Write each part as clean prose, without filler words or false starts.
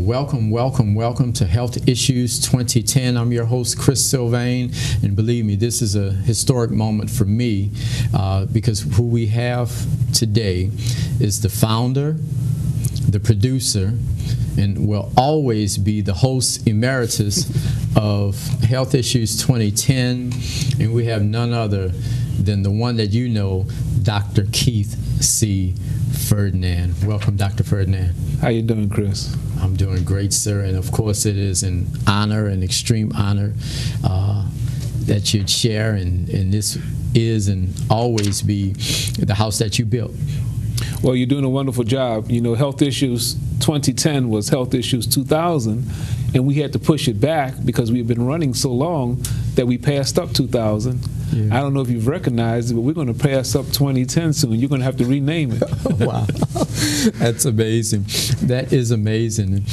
welcome, welcome, welcome to Health Issues 2010. I'm your host, Chris Sylvain, and believe me, this is a historic moment for me because who we have today is the founder, the producer, and will always be the host emeritus of Health Issues 2010, and we have none other than the one that you know, Dr. Keith C. Ferdinand. Welcome, Dr. Ferdinand. How you doing, Chris? I'm doing great, sir, and of course it is an honor, an extreme honor that you'd share, and this is and always be the house that you built. Well, you're doing a wonderful job. You know, Health Issues 2010 was Health Issues 2000, and we had to push it back because we've been running so long that we passed up 2000. Yeah. I don't know if you've recognized it, but we're going to pass up 2010 soon. You're going to have to rename it. Wow. That's amazing. That is amazing.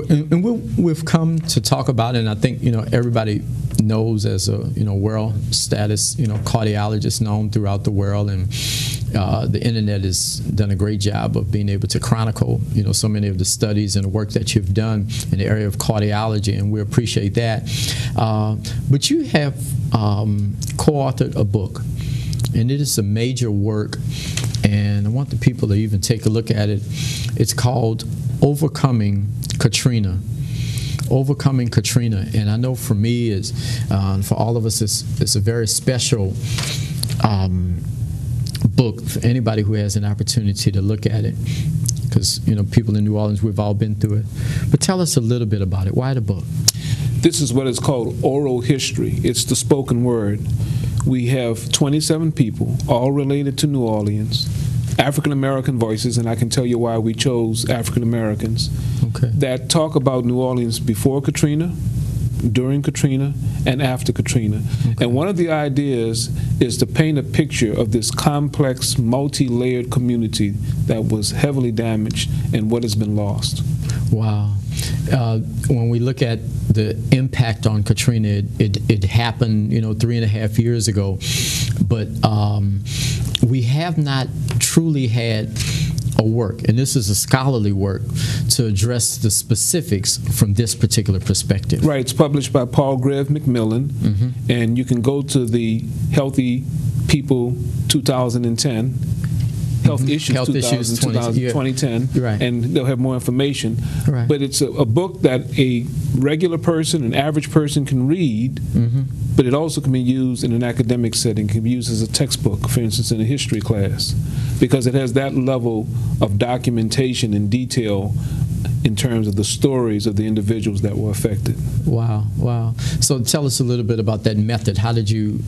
And we've come to talk about it, and I think, you know, everybody knows as a, you know, world status, you know, cardiologist known throughout the world, and the internet has done a great job of being able to chronicle, you know, so many of the studies and the work that you've done in the area of cardiology, and we appreciate that. But you have co-authored a book, and it is a major work, and I want the people to even take a look at it. It's called Overcoming Katrina. Overcoming Katrina, and I know for me, is for all of us, it's a very special book for anybody who has an opportunity to look at it, because, you know, people in New Orleans, we've all been through it. But tell us a little bit about it. Why the book? This is what is called oral history. It's the spoken word. We have 27 people, all related to New Orleans, African-American voices, and I can tell you why we chose African-Americans, that talk about New Orleans before Katrina, during Katrina, and after Katrina. And one of the ideas is to paint a picture of this complex, multi-layered community that was heavily damaged and what has been lost. Wow. When we look at the impact on Katrina, it happened, you know, 3.5 years ago, but we have not truly had a work, and this is a scholarly work, to address the specifics from this particular perspective. Right. It's published by Paul Greve Macmillan, and you can go to the Healthy People 2010, Health Issues 2010, right, and they'll have more information. Right. But it's a book that a regular person, an average person, can read, but it also can be used in an academic setting, can be used as a textbook, for instance, in a history class, because it has that level of documentation and detail in terms of the stories of the individuals that were affected. Wow, wow. So tell us a little bit about that method. How did you,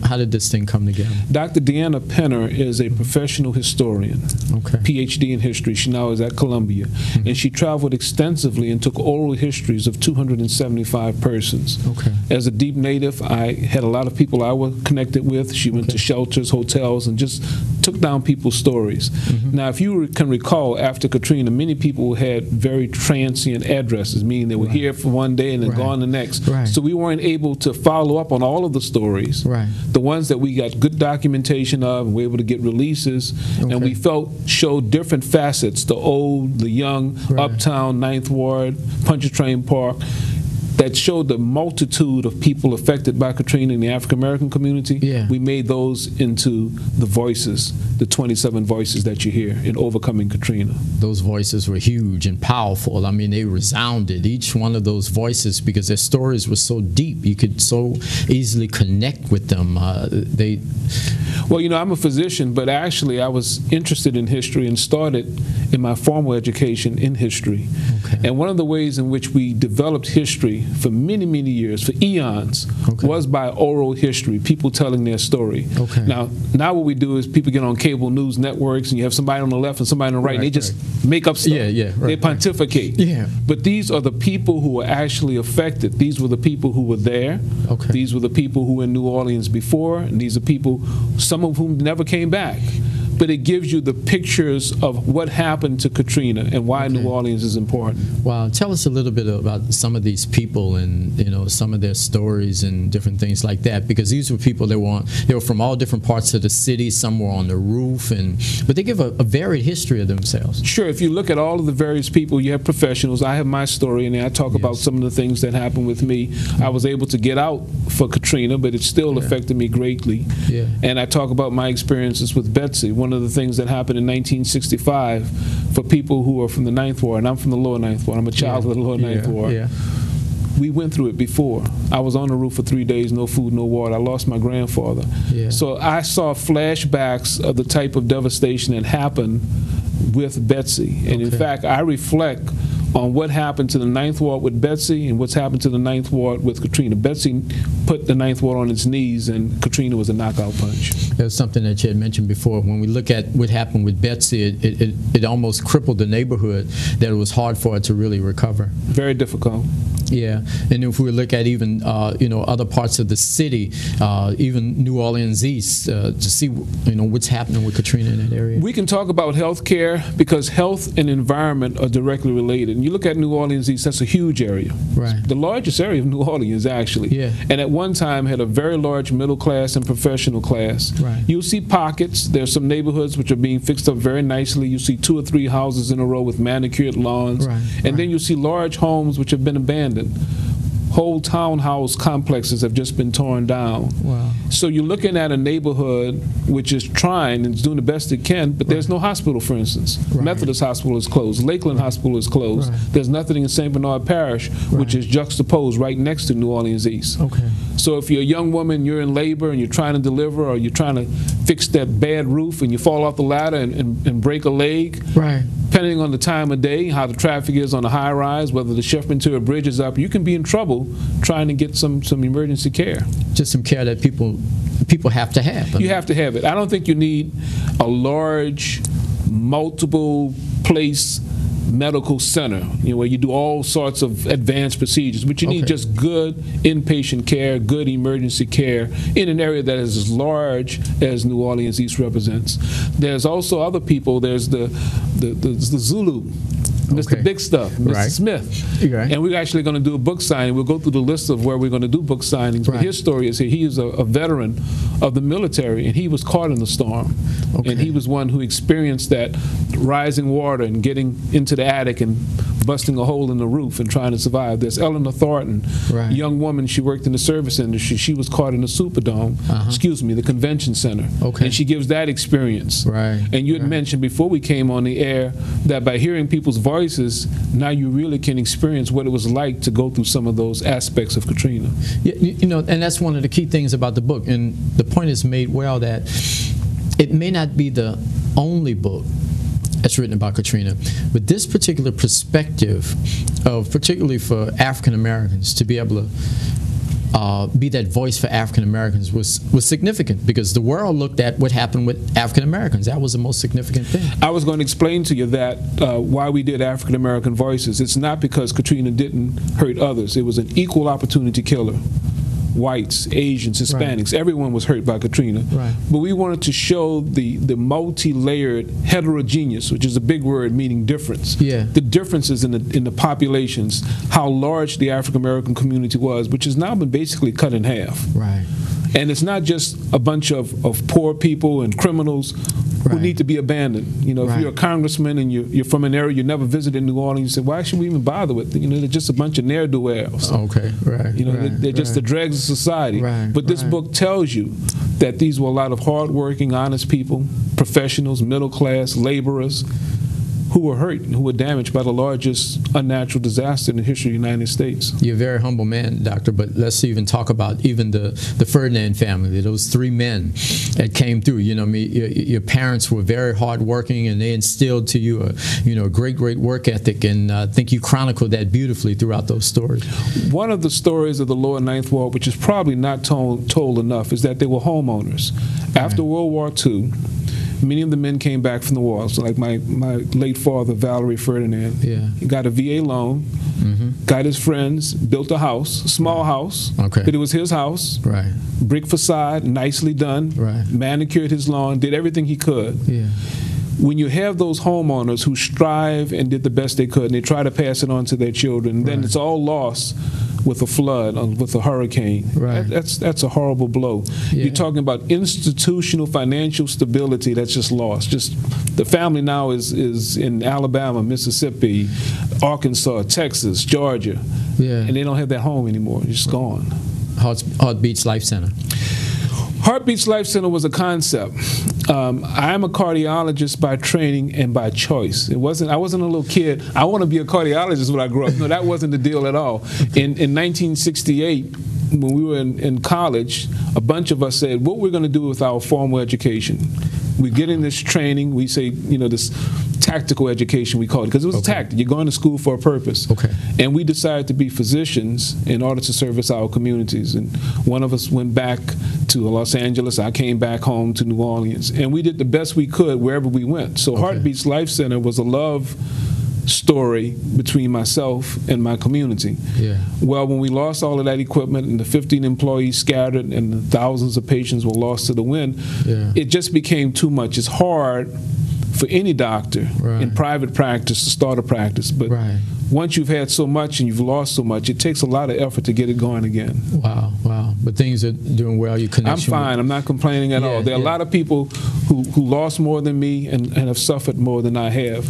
how did this thing come together? Dr. Deanna Penner is a professional historian, PhD in history. She now is at Columbia. And she traveled extensively and took oral histories of 275 persons. As a deep native, I had a lot of people I was connected with. She went to shelters, hotels, and just took down people's stories. Now, if you can recall, after Katrina, many people had very transient addresses, meaning they were here for one day and then gone the next. So we weren't able to follow up on all of the stories. The ones that we got good documentation of, and we were able to get releases, and we felt showed different facets, the old, the young, Uptown, Ninth Ward, Pontchartrain Park, that showed the multitude of people affected by Katrina in the African-American community. We made those into the voices, the 27 voices that you hear in Overcoming Katrina. Those voices were huge and powerful. I mean, they resounded, each one of those voices, because their stories were so deep. You could so easily connect with them. Well, you know, I'm a physician, but actually I was interested in history and started in my formal education in history. And one of the ways in which we developed history for many, many years, for eons, was by oral history, people telling their story. Now what we do is people get on cable news networks, and you have somebody on the left and somebody on the right, and they just make up stuff. They pontificate. But these are the people who were actually affected. These were the people who were there. These were the people who were in New Orleans before, and these are people, some of whom never came back. but it gives you the pictures of what happened to Katrina and why New Orleans is important. Wow. Tell us a little bit about some of these people and, you know, some of their stories and different things like that, because these were people that were from all different parts of the city. Some were on the roof, but they give a varied history of themselves. Sure. If you look at all of the various people, you have professionals. I have my story, and I talk about some of the things that happened with me. I was able to get out for Katrina, but it still affected me greatly. Yeah. And I talk about my experiences with Betsy. One of the things that happened in 1965 for people who are from the Ninth Ward, and I'm from the Lower Ninth Ward. I'm a child of the Lower Ninth Ward. Yeah. We went through it before. I was on the roof for 3 days, no food, no water. I lost my grandfather. Yeah. So I saw flashbacks of the type of devastation that happened with Betsy. And in fact, I reflect on what happened to the Ninth Ward with Betsy and what's happened to the Ninth Ward with Katrina. Betsy put the Ninth Ward on its knees, and Katrina was a knockout punch. That's something that you had mentioned before. When we look at what happened with Betsy, it almost crippled the neighborhood, that it was hard for it to really recover. Very difficult. Yeah, and if we look at even you know, other parts of the city, even New Orleans East, to see, you know, what's happening with Katrina in that area. We can talk about health care because health and environment are directly related. And you look at New Orleans East, that's a huge area. Right. The largest area of New Orleans, actually. Yeah. And at one time had a very large middle class and professional class. Right. You'll see pockets. There's some neighborhoods which are being fixed up very nicely. You see 2 or 3 houses in a row with manicured lawns. Right. And then you'll see large homes which have been abandoned. Whole townhouse complexes have just been torn down. Wow. So you're looking at a neighborhood which is trying and is doing the best it can, but there's no hospital, for instance. Methodist Hospital is closed. Lakeland Hospital is closed. There's nothing in St. Bernard Parish, which is juxtaposed right next to New Orleans East. Okay. So if you're a young woman, you're in labor, and you're trying to deliver, or you're trying to fix that bad roof, and you fall off the ladder and break a leg, right. Depending on the time of day, how the traffic is on the high rise, whether the Chef-Ventura Bridge is up, you can be in trouble trying to get some emergency care. Just some care that people have to have. You have to have it. I don't think you need a large, multiple place medical center, you know, where you do all sorts of advanced procedures, but you need just good inpatient care, good emergency care in an area that is as large as New Orleans East represents. There's also other people. There's the Zulu, Mr. Big Stuff, Mr. Smith. Right. And we're actually going to do a book signing. We'll go through the list of where we're going to do book signings. But his story is here. He is a veteran of the military, and he was caught in the storm. And he was one who experienced that rising water and getting into the attic and busting a hole in the roof and trying to survive. There's Eleanor Thornton, a young woman. She worked in the service industry. She was caught in the Superdome, the convention center. And she gives that experience. And you had mentioned before we came on the air that by hearing people's voices, now you really can experience what it was like to go through some of those aspects of Katrina. You know, and that's one of the key things about the book. And the point is made well that it may not be the only book that's written about Katrina, but this particular perspective of, particularly for African Americans, to be able to be that voice for African Americans was significant, because the world looked at what happened with African Americans. That was the most significant thing. I was going to explain to you that why we did African American Voices. It's not because Katrina didn't hurt others. It was an equal opportunity killer. Whites, Asians, Hispanics, everyone was hurt by Katrina. But we wanted to show the multi-layered heterogeneous, which is a big word meaning difference. The differences in the populations, how large the African American community was, which has now been basically cut in half. And it's not just a bunch of poor people and criminals who need to be abandoned. You know, if you're a congressman and you're from an area you never visited New Orleans, you say, why should we even bother with? You know, they're just a bunch of ne'er-do-wells. You know, they're just the dregs of society. But this book tells you that these were a lot of hard-working, honest people, professionals, middle class, laborers, who were hurt and who were damaged by the largest unnatural disaster in the history of the United States. You're a very humble man, Doctor, but let's even talk about even the Ferdinand family, those 3 men that came through. You know, your parents were very hardworking, and they instilled to you a great work ethic, and I think you chronicled that beautifully throughout those stories. One of the stories of the Lower Ninth Ward, which is probably not told enough, is that they were homeowners. After World War II, many of the men came back from the war. So like my late father, Valerie Ferdinand, he got a VA loan, got his friends, built a house, a small house, but it was his house, brick facade, nicely done, manicured his lawn, did everything he could. When you have those homeowners who strive and did the best they could, and they try to pass it on to their children, then it's all lost with a flood, with a hurricane. That's a horrible blow. You're talking about institutional financial stability that's just lost. Just the family now is in Alabama, Mississippi, Arkansas, Texas, Georgia, and they don't have that home anymore. It's just gone. Heartbeats Life Center. Heartbeats Life Center was a concept. I'm a cardiologist by training and by choice. I wasn't a little kid. I want to be a cardiologist when I grew up. No, that wasn't the deal at all. In 1968, when we were in college, a bunch of us said, what we're going to do with our formal education. We get in this training, we say, this tactical education, we call it, because it was a tactic. You're going to school for a purpose. And we decided to be physicians in order to service our communities. And one of us went back to Los Angeles. I came back home to New Orleans. And we did the best we could wherever we went. So Heartbeats Life Center was a love story between myself and my community. Well, when we lost all of that equipment and the 15 employees scattered and the thousands of patients were lost to the wind, it just became too much. It's hard for any doctor in private practice to start a practice, but once you've had so much and you've lost so much, it takes a lot of effort to get it going again. Wow. But things are doing well. You connect. I'm fine. I'm not complaining at all. There are a lot of people who lost more than me and have suffered more than I have.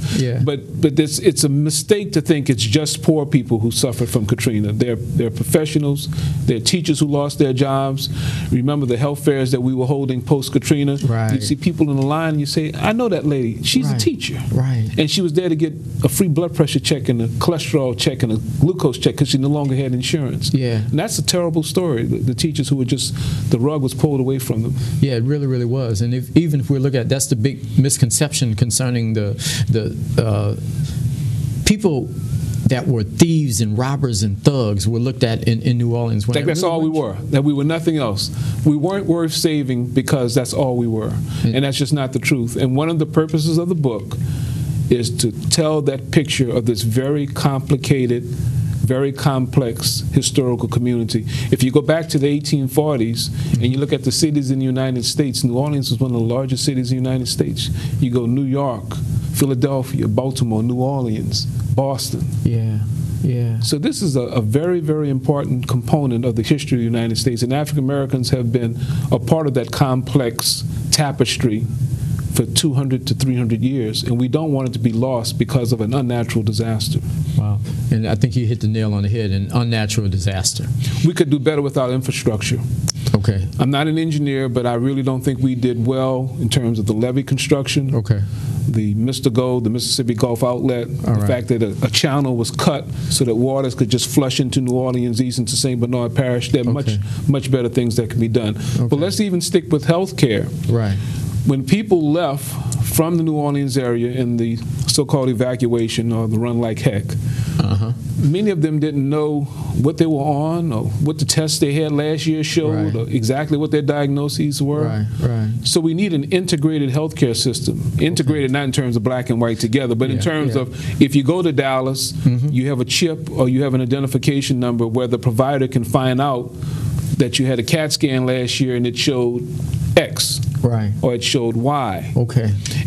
But it's a mistake to think it's just poor people who suffered from Katrina. They're professionals. They're teachers who lost their jobs. Remember the health fairs that we were holding post-Katrina? You see people in the line and you say, I know that lady. She's a teacher. And she was there to get a free blood pressure check and a cholesterol check and a glucose check because she no longer had insurance. And that's a terrible story. The teachers who were just, the rug was pulled away from them. It really, really was. And even if we look at, that's the big misconception concerning the people that were thieves and robbers and thugs were looked at in New Orleans. That's all we were, that we were nothing else. We weren't worth saving because that's all we were. And that's just not the truth. And one of the purposes of the book is to tell that picture of this very complicated, very complex historical community. If you go back to the 1840s and you look at the cities in the United States, New Orleans was one of the largest cities in the United States. You go New York, Philadelphia, Baltimore, New Orleans, Boston. So this is a very, very important component of the history of the United States, and African Americans have been a part of that complex tapestry for 200 to 300 years, and we don't want it to be lost because of an unnatural disaster. Wow. And I think you hit the nail on the head, an unnatural disaster. We could do better with our infrastructure. I'm not an engineer, but I really don't think we did well in terms of the levee construction. The Mystigo, the Mississippi Gulf Outlet, the fact that a channel was cut so that waters could just flush into New Orleans East into St. Bernard Parish. There are much better things that can be done. But let's even stick with health care. When people left from the New Orleans area in the so-called evacuation or the run like heck, many of them didn't know what they were on or what the tests they had last year showed or exactly what their diagnoses were. So we need an integrated healthcare system. Integrated not in terms of black and white together, but in terms of if you go to Dallas, you have a chip or you have an identification number where the provider can find out that you had a CAT scan last year and it showed X. Or it showed Y.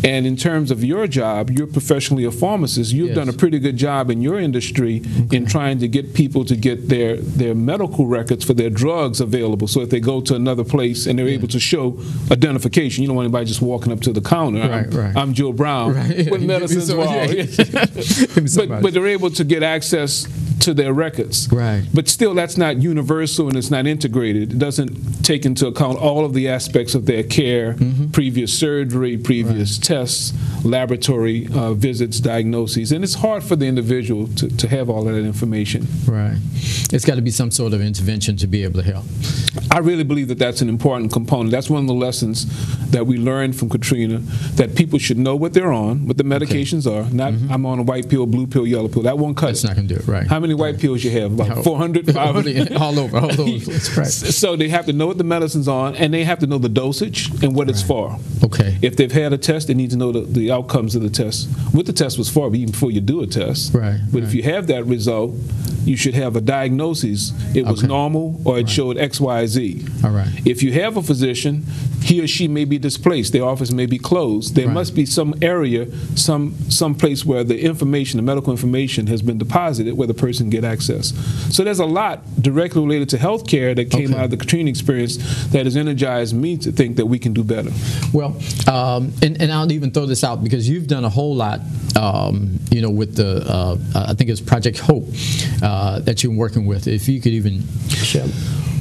And in terms of your job, you're professionally a pharmacist. You've done a pretty good job in your industry in trying to get people to get their medical records for their drugs available. So if they go to another place and they're able to show identification, you don't want anybody just walking up to the counter. I'm Joe Brown. What medicines were all? But they're able to get access to their records. But still, that's not universal and it's not integrated. It doesn't take into account all of the aspects of their care, previous surgery, previous tests, laboratory visits, diagnoses. And it's hard for the individual to have all of that information. It's got to be some sort of intervention to be able to help. I really believe that that's an important component. That's one of the lessons that we learned from Katrina, that people should know what they're on, what the medications are. Not, I'm on a white pill, blue pill, yellow pill. That won't cut That's it. not going to do it, right. How many white pills you have? About 400, 500? all over. That's right. So they have to know what the medicine's on, and they have to know the dosage and what it's for. Okay. If they've had a test, they need to know the outcomes of the test. What the test was for, even before you do a test. Right. But if you have that result, you should have a diagnosis. It was normal, or it showed X, Y, Z. All right. If you have a physician, he or she may be displaced. Their office may be closed. There must be some area, some place where the information, the medical information, has been deposited where the person can get access. So there's a lot directly related to healthcare that came out of the Katrina experience that has energized me to think that we can do better. Well, and I'll even throw this out because you've done a whole lot, you know, with the, I think it's Project Hope that you're working with. If you could even share.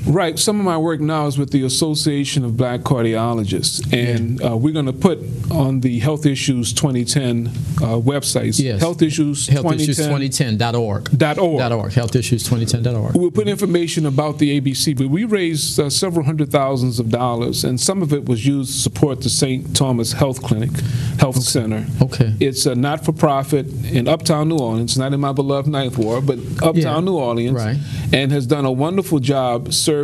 Right. Some of my work now is with the Association of Black Cardiologists, and we're going to put on the Health Issues 2010 websites. Yes. Health Issues 2010.org. Healthissues2010.org. We'll put information about the ABC, but we raised several $100,000s, and some of it was used to support the St. Thomas Health Center. Okay. It's a not-for-profit in Uptown New Orleans, not in my beloved Ninth Ward, but Uptown New Orleans, and has done a wonderful job serving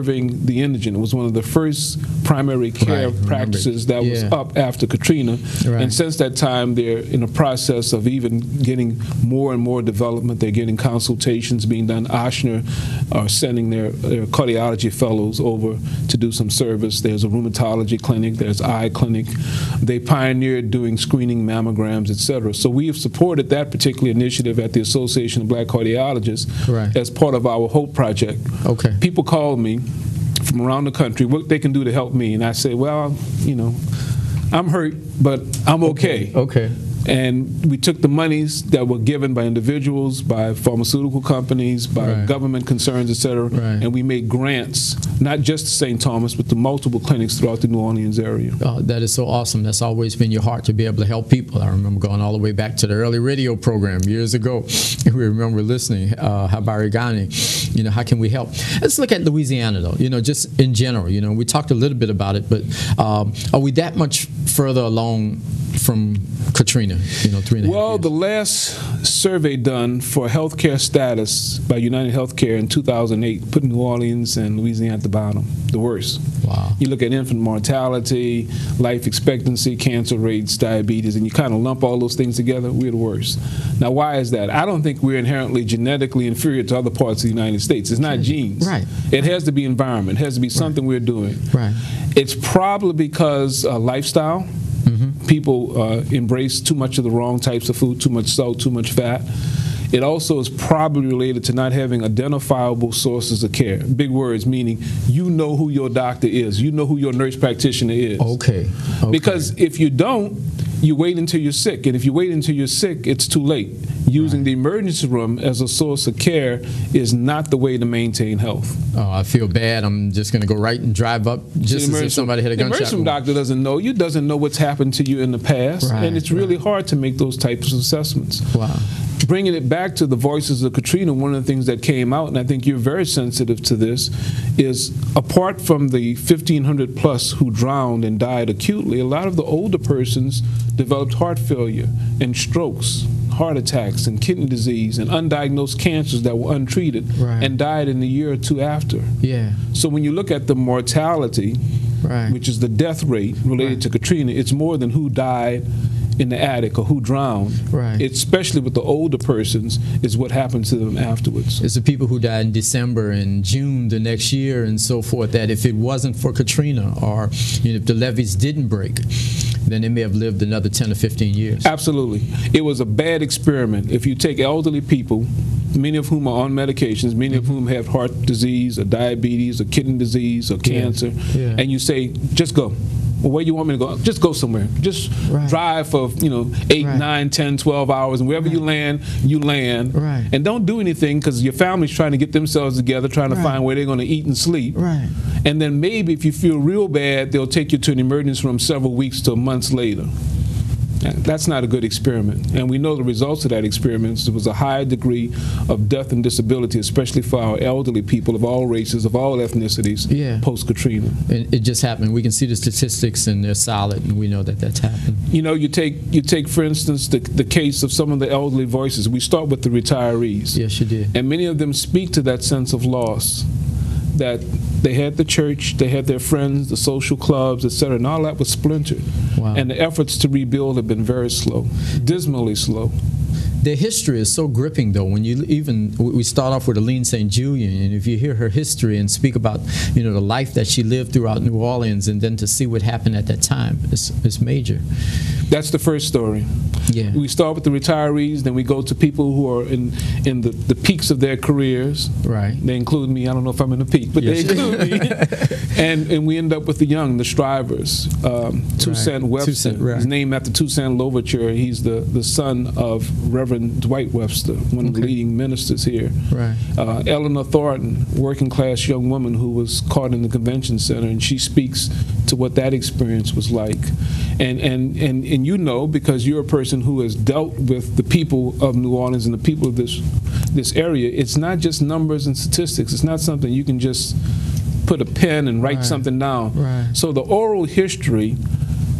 the indigent. It was one of the first primary care practices that was up after Katrina. And since that time, they're in a process of even getting more and more development. They're getting consultations being done. Ochsner are sending their cardiology fellows over to do some service. There's a rheumatology clinic. There's eye clinic. They pioneered doing screening mammograms, etc. So we have supported that particular initiative at the Association of Black Cardiologists as part of our Hope Project. Okay. People call me from around the country what they can do to help me, and I say, well, you know, I'm hurt, but I'm okay. Okay. And we took the monies that were given by individuals, by pharmaceutical companies, by government concerns, et cetera, and we made grants, not just to St. Thomas, but to multiple clinics throughout the New Orleans area. That is so awesome. That's always been your heart, to be able to help people. I remember going all the way back to the early radio program years ago. We remember listening, Habari Ghani, you know, how can we help? Let's look at Louisiana, though, you know, just in general. You know, we talked a little bit about it, but are we that much further along from Katrina, you know, 3.5 years? Well, the last survey done for healthcare status by United Healthcare in 2008 put New Orleans and Louisiana at the bottom, the worst. Wow. You look at infant mortality, life expectancy, cancer rates, diabetes, and you kind of lump all those things together, we're the worst. Now, why is that? I don't think we're inherently genetically inferior to other parts of the United States. It's not genes. Right. It has to be environment. It has to be something we're doing. Right. It's probably because lifestyle. People embrace too much of the wrong types of food, too much salt, too much fat. It also is probably related to not having identifiable sources of care. Big words, meaning you know who your doctor is. You know who your nurse practitioner is. Okay. Because if you don't, you wait until you're sick. And if you wait until you're sick, it's too late. Using the emergency room as a source of care is not the way to maintain health. Oh, I feel bad. I'm just going to go right and drive up just as if somebody had a gunshot wound. The emergency doctor doesn't know you, doesn't know what's happened to you in the past, and it's really hard to make those types of assessments. Wow. Bringing it back to the voices of Katrina, one of the things that came out, and I think you're very sensitive to this, is apart from the 1,500 plus who drowned and died acutely, a lot of the older persons developed heart failure and strokes, heart attacks and kidney disease and undiagnosed cancers that were untreated and died in a year or two after. Yeah. So when you look at the mortality, which is the death rate related to Katrina, it's more than who died in the attic or who drowned. Especially with the older persons, is what happened to them afterwards. It's the people who died in December and June the next year and so forth, that if it wasn't for Katrina, or you know, if the levees didn't break, then they may have lived another 10 or 15 years. Absolutely. It was a bad experiment. If you take elderly people, many of whom are on medications, many of whom have heart disease or diabetes or kidney disease or cancer, and you say, just go. Well, where do you want me to go? Just go somewhere. Just drive for, you know, 8, 9, 10, 12 hours, and wherever you land, you land. And don't do anything, because your family's trying to get themselves together, trying to find where they're going to eat and sleep. And then maybe if you feel real bad, they'll take you to an emergency room several weeks to months later. That's not a good experiment. And we know the results of that experiment. There was a high degree of death and disability, especially for our elderly people of all races, of all ethnicities, post-Katrina. And it just happened. We can see the statistics, and they're solid, and we know that that's happened. You know, you take for instance, the case of some of the elderly voices. We start with the retirees. Yes, you did. And many of them speak to that sense of loss, that they had the church, they had their friends, the social clubs, etc., and all that was splintered. Wow. And the efforts to rebuild have been very slow, dismally slow. Their history is so gripping, though. When we start off with Aline St. Julian, and if you hear her history and speak about, you know, the life that she lived throughout New Orleans, and then to see what happened at that time, it's major. That's the first story. Yeah. We start with the retirees, then we go to people who are in the peaks of their careers. Right. They include me. I don't know if I'm in the peak, but yes. They include me. and we end up with the young, the strivers. Toussaint Webster. He's named after Toussaint Louverture. He's the son of Reverend Dwight Webster, one of the leading ministers here. Right. Eleanor Thornton, working class young woman who was caught in the convention center, and she speaks to what that experience was like. And you know, because you're a person who has dealt with the people of New Orleans and the people of this area, it's not just numbers and statistics. It's not something you can just put a pen and write something down. Right. So the oral history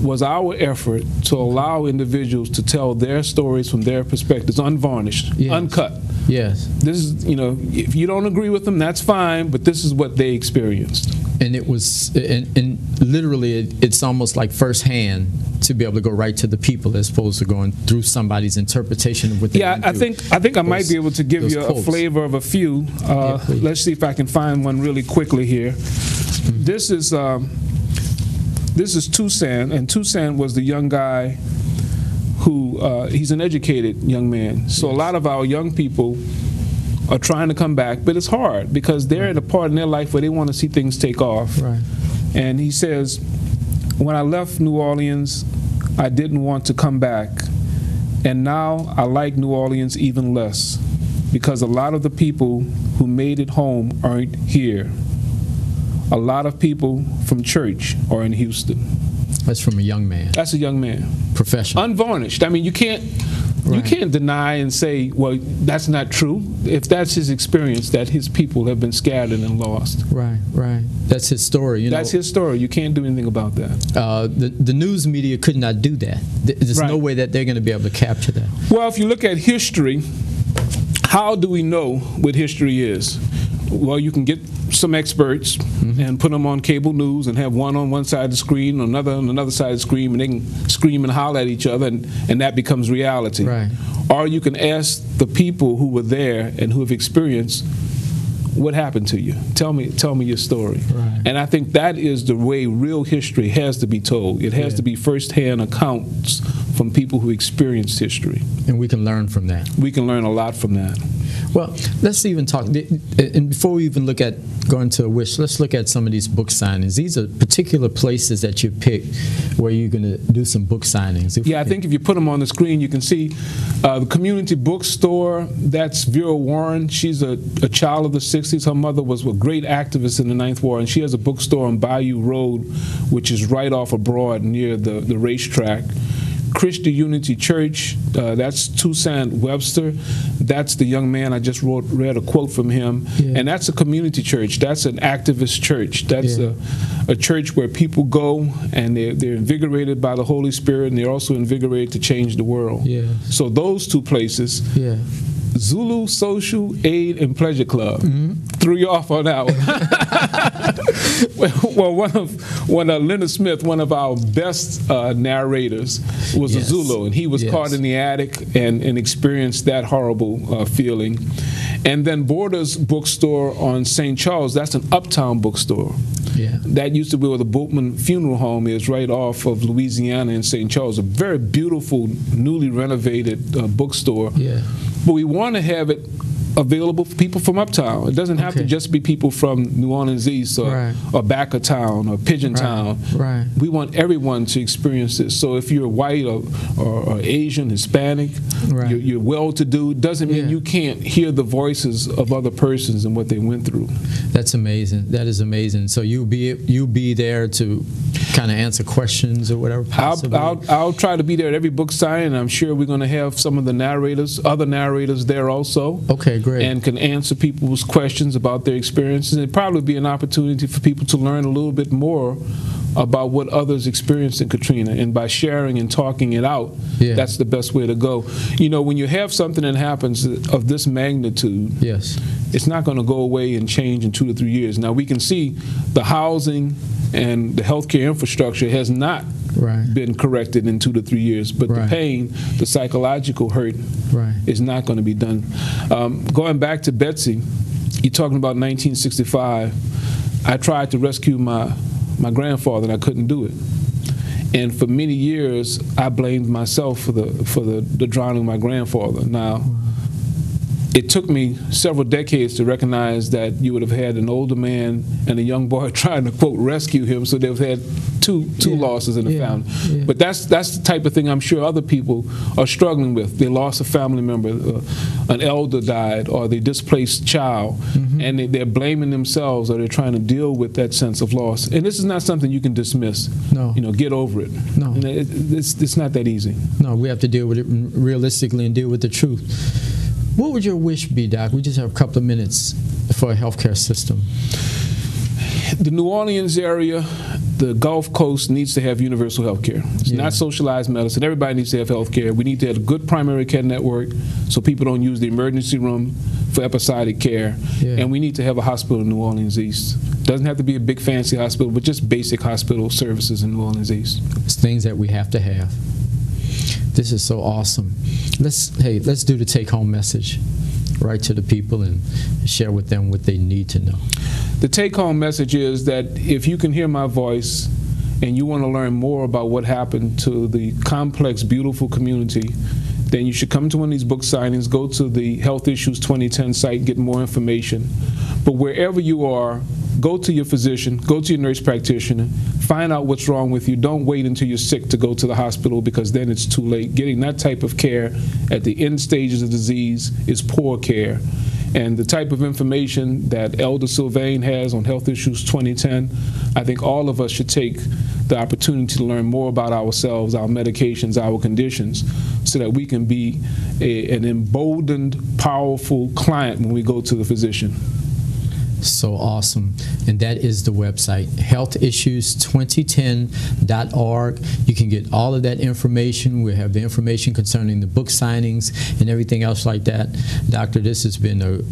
was our effort to allow individuals to tell their stories from their perspectives, unvarnished, uncut. Yes. This is, you know, if you don't agree with them, that's fine, but this is what they experienced. And it was, and literally, it's almost like firsthand to be able to go right to the people as opposed to going through somebody's interpretation of what they went through. I think I might be able to give you a flavor of a few. Let's see if I can find one really quickly here. This is Toussaint, and Toussaint was the young guy who, he's an educated young man. So a lot of our young people are trying to come back, but it's hard because they're in a part in their life where they want to see things take off. Right. And he says, when I left New Orleans, I didn't want to come back. And now I like New Orleans even less because a lot of the people who made it home aren't here. A lot of people from church are in Houston. That's from a young man. That's a young man. Professional. Unvarnished. I mean, you can't deny and say, well, that's not true. If that's his experience, that his people have been scattered and lost. Right, right. That's his story. That's his story. You can't do anything about that. The news media could not do that. There's no way that they're going to be able to capture that. Well, if you look at history, how do we know what history is? Well, you can get some experts and put them on cable news and have one on one side of the screen, another on another side of the screen, and they can scream and holler at each other, and that becomes reality. Right. Or you can ask the people who were there and who have experienced what happened to you. Tell me your story. Right. And I think that is the way real history has to be told. It has to be first-hand accounts from people who experienced history. And we can learn from that. We can learn a lot from that. Well, let's even talk, and before we even look at going to a wish, let's look at some of these book signings. These are particular places that you pick where you're going to do some book signings. I think if you put them on the screen, you can see the community bookstore. That's Vera Warren. She's a child of the 60s. Her mother was a great activist in the Ninth Ward, and she has a bookstore on Bayou Road, which is right off of Broad near the racetrack. Christian Unity Church, that's Toussaint Webster. That's the young man I just read a quote from him. And that's a community church. That's an activist church. That's a church where people go and they're invigorated by the Holy Spirit, and they're also invigorated to change the world. So those two places. Zulu Social Aid and Pleasure Club. Threw you off on that one. Well, one of Leonard Smith, one of our best narrators, was a Zulu, and he was caught in the attic and experienced that horrible feeling. And then Borders Bookstore on St. Charles, that's an uptown bookstore. That used to be where the Boatman Funeral Home is, right off of Louisiana in St. Charles. A very beautiful, newly renovated bookstore. But we want to have it available for people from uptown. It doesn't have to just be people from New Orleans East or back of town or Pigeon Town. We want everyone to experience this. So if you're white or Asian, Hispanic, you're well-to-do, doesn't mean you can't hear the voices of other persons and what they went through. That's amazing. That is amazing. So you'll be there to kind of answer questions or whatever possibly? I'll try to be there at every book signing, and I'm sure we're going to have some of the other narrators there also. Okay, great. And can answer people's questions about their experiences. It'd probably be an opportunity for people to learn a little bit more about what others experienced in Katrina, and by sharing and talking it out, that's the best way to go. You know, when you have something that happens of this magnitude, it's not going to go away and change in 2 to 3 years. Now, we can see the housing and the healthcare infrastructure has not been corrected in 2 to 3 years, but the pain, the psychological hurt is not going to be done. Going back to Betsy, you're talking about 1965. I tried to rescue my grandfather, and I couldn't do it. And for many years, I blamed myself for the drowning of my grandfather. Now, it took me several decades to recognize that you would have had an older man and a young boy trying to, quote, rescue him, so they've had two losses in the family. But that's the type of thing I'm sure other people are struggling with. They lost a family member, an elder died, or they displaced child, and they're blaming themselves, or they're trying to deal with that sense of loss. And this is not something you can dismiss. No. You know, get over it. No. It's not that easy. No, we have to deal with it realistically and deal with the truth. What would your wish be, Doc? We just have a couple of minutes for a healthcare system. The New Orleans area, the Gulf Coast needs to have universal health care. It's not socialized medicine. Everybody needs to have health care. We need to have a good primary care network so people don't use the emergency room for episodic care. And we need to have a hospital in New Orleans East. Doesn't have to be a big fancy hospital, but just basic hospital services in New Orleans East. It's things that we have to have. This is so awesome. Let's do the take-home message right to the people and share with them what they need to know. The take-home message is that if you can hear my voice and you want to learn more about what happened to the complex, beautiful community, then you should come to one of these book signings, go to the Health Issues 2010 site, get more information. But wherever you are, go to your physician, go to your nurse practitioner, find out what's wrong with you. Don't wait until you're sick to go to the hospital, because then it's too late. Getting that type of care at the end stages of disease is poor care. And the type of information that Elder Sylvain has on Health Issues 2010, I think all of us should take the opportunity to learn more about ourselves, our medications, our conditions, so that we can be an emboldened, powerful client when we go to the physician. So awesome. And that is the website, healthissues2010.org. You can get all of that information. We have the information concerning the book signings and everything else like that. Doctor, this has been an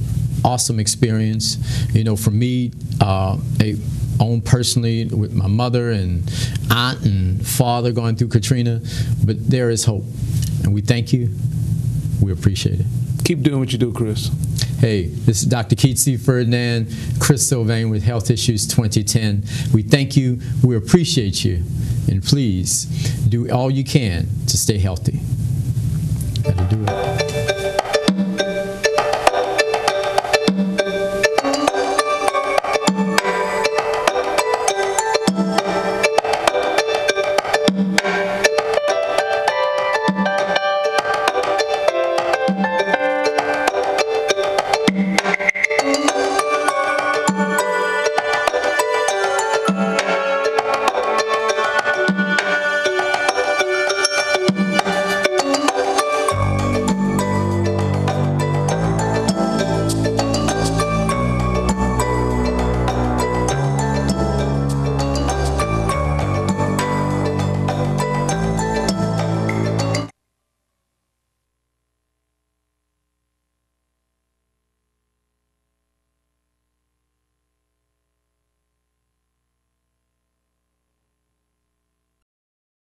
awesome experience. You know, for me, own personally with my mother and aunt and father going through Katrina, but there is hope. And we thank you. We appreciate it. Keep doing what you do, Chris. Hey, this is Dr. Keith C. Ferdinand, Chris Sylvain with Health Issues 2010. We thank you, we appreciate you, and please do all you can to stay healthy. Gotta do it.